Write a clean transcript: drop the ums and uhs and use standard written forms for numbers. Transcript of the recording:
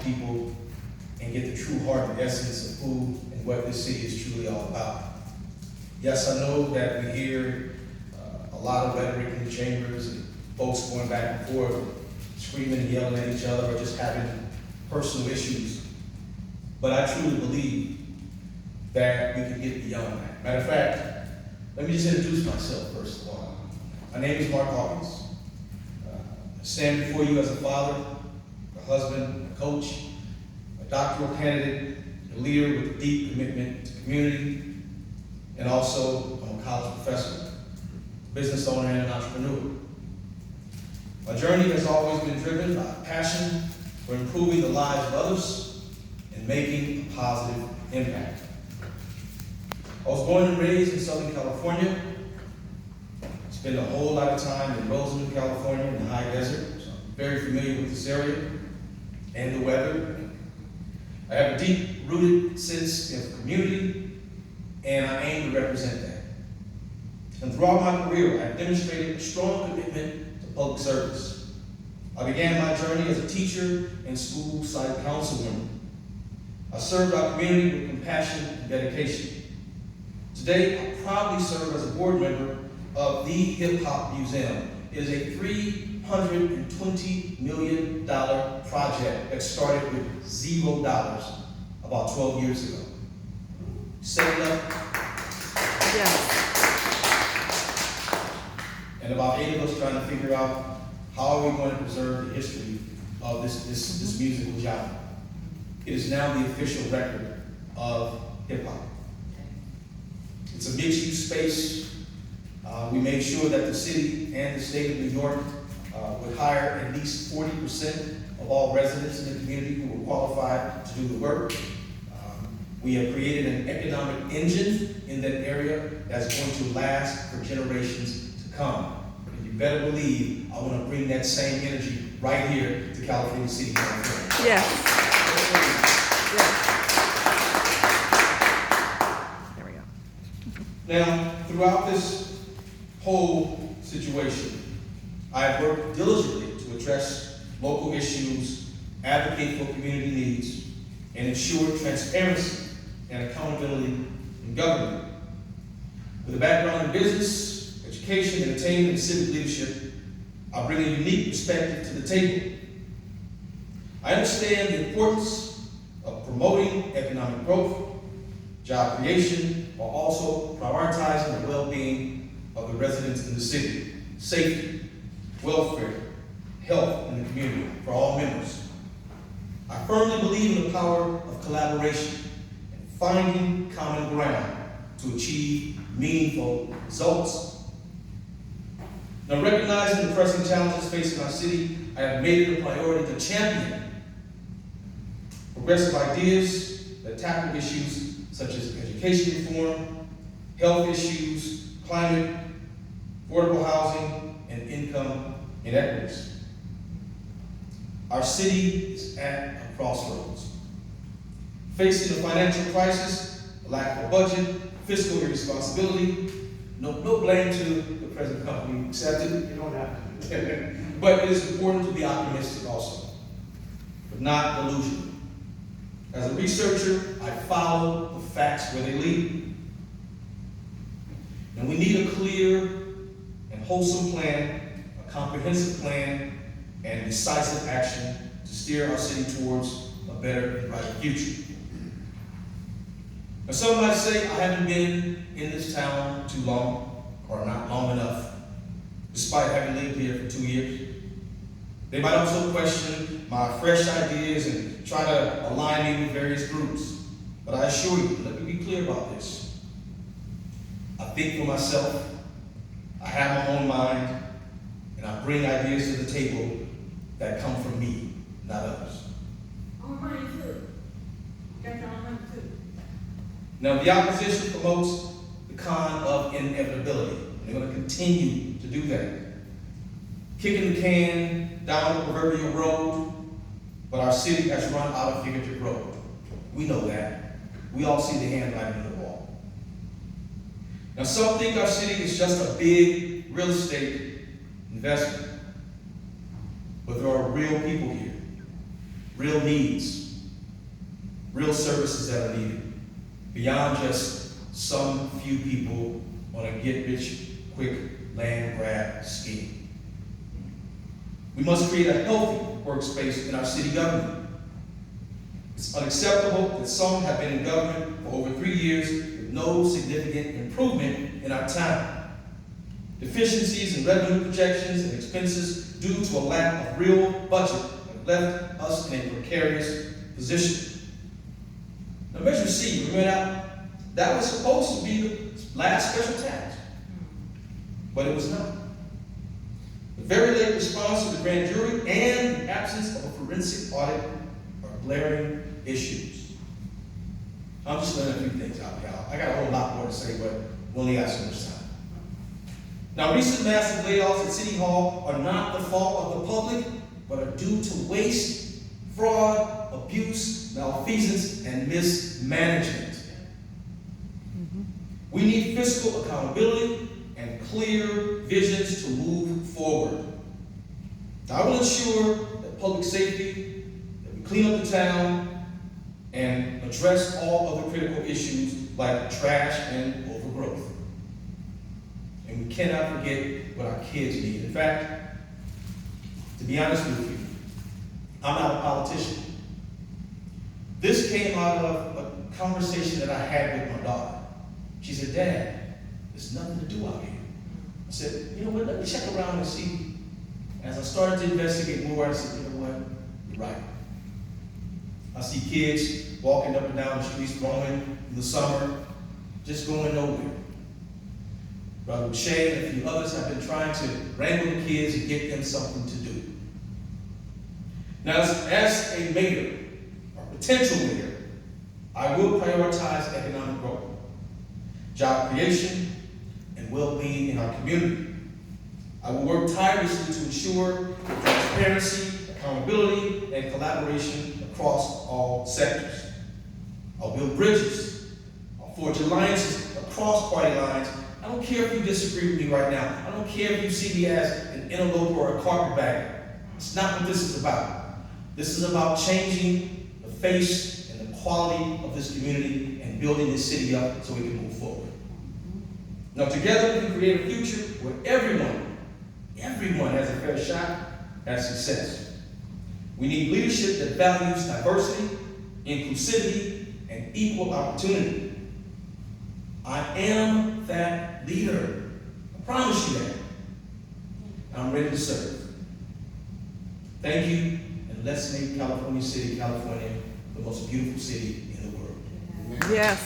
to people and get the true heart and essence of who and what this city is truly all about. Yes, I know that we hear a lot of rhetoric in the chambers and folks going back and forth, screaming and yelling at each other or just having personal issues. But I truly believe that we can get beyond that. Matter of fact, let me just introduce myself first of all. My name is Mark Hawkins. I stand before you as a father, a husband, a coach, a doctoral candidate, a leader with a deep commitment to community, and also I'm a college professor, business owner, and an entrepreneur. My journey has always been driven by a passion for improving the lives of others and making a positive impact. I was born and raised in Southern California. Spent a whole lot of time in Roseland, California, in the high desert, so I'm very familiar with this area and the weather. I have a deep-rooted sense of community, and I aim to represent that. And throughout my career, I have demonstrated a strong commitment to public service. I began my journey as a teacher and school site council member. I served our community with compassion and dedication. Today, I proudly serve as a board member of the Hip Hop Museum. It is a $320 million project that started with $0 about 12 years ago. Set it up. Yes. And about 8 of us trying to figure out how are we going to preserve the history of this musical genre. It is now the official record of hip hop. It's a mixed-use space. We made sure that the city and the state of New York would hire at least 40% of all residents in the community who were qualified to do the work. We have created an economic engine in that area that's going to last for generations to come. And you better believe I want to bring that same energy right here to California City, California. Yes. There we go. Now, throughout this whole situation, I have worked diligently to address local issues, advocate for community needs, and ensure transparency and accountability in government. With a background in business, education, entertainment, and civic leadership, I bring a unique perspective to the table. I understand the importance of promoting economic growth, job creation, while also prioritizing the well-being of the residents in the city, safety, welfare, health in the community for all members. I firmly believe in the power of collaboration and finding common ground to achieve meaningful results. Now, recognizing the pressing challenges facing our city, I have made it a priority to champion progressive ideas that tackle issues such as education reform, health issues, climate, affordable housing, and income inequities. Our city is at a crossroads. Facing a financial crisis, a lack of a budget, fiscal irresponsibility, no blame to the present company accepted. You don't have to. But it is important to be optimistic also, but not delusional. As a researcher, I follow the facts where they lead. And we need a clear and wholesome plan, a comprehensive plan, and decisive action to steer our city towards a better and brighter future. Now, some might say I haven't been in this town too long, or not long enough, despite having lived here for 2 years. They might also question my fresh ideas and try to align me with various groups. But I assure you, let me be clear about this. I think for myself, I have my own mind, and I bring ideas to the table that come from me, not others. On mine too. Got your own mine too. Now, the opposition promotes the con of inevitability. They're going to continue to do that. Kicking the can down the proverbial road, but our city has run out of figurative road. We know that. We all see the handwriting on the wall. Now, some think our city is just a big real estate investment, but there are real people here. real needs, real services that are needed, beyond just some few people on a get-rich-quick land grab scheme. We must create a healthy workspace in our city government. It's unacceptable that some have been in government for over 3 years with no significant improvement in our town. Deficiencies in revenue projections and expenses due to a lack of real budget have left us in a precarious position. Now, Measure C, remember that was supposed to be the last special tax, but it was not. The very late response to the grand jury and the absence of a forensic audit are glaring issues. I'm just laying a few things out, y'all. I got a whole lot more to say, but we only got so much time. Now, recent massive layoffs at City Hall are not the fault of the public, but are due to waste, fraud, abuse, malfeasance, and mismanagement. We need fiscal accountability and clear visions to move forward. Now, I will ensure that public safety, that we clean up the town, and address all other critical issues like trash and overgrowth. And we cannot forget what our kids need. In fact, to be honest with you, I'm not a politician. This came out of a conversation that I had with my daughter. She said, "Dad, there's nothing to do out here." I said, "You know what, let me check around and see." As I started to investigate more, I said, "You know what, you're right. I see kids walking up and down the streets, roaming in the summer, just going nowhere. Brother Shane and a few others have been trying to wrangle the kids and get them something to do." Now, as a mayor, or potential mayor, I will prioritize economic growth, job creation, and well-being in our community. I will work tirelessly to ensure transparency, accountability, and collaboration across all sectors. I'll build bridges. I'll forge alliances across party lines. I don't care if you disagree with me right now. I don't care if you see me as an interloper or a carpetbagger. It's not what this is about. This is about changing the face and the quality of this community and building this city up so we can move forward. Now, together we can create a future where everyone has a fair shot at success. We need leadership that values diversity, inclusivity, and equal opportunity. I am that leader. I promise you that. I'm ready to serve. Thank you, and let's make California City, California, the most beautiful city in the world. Yes.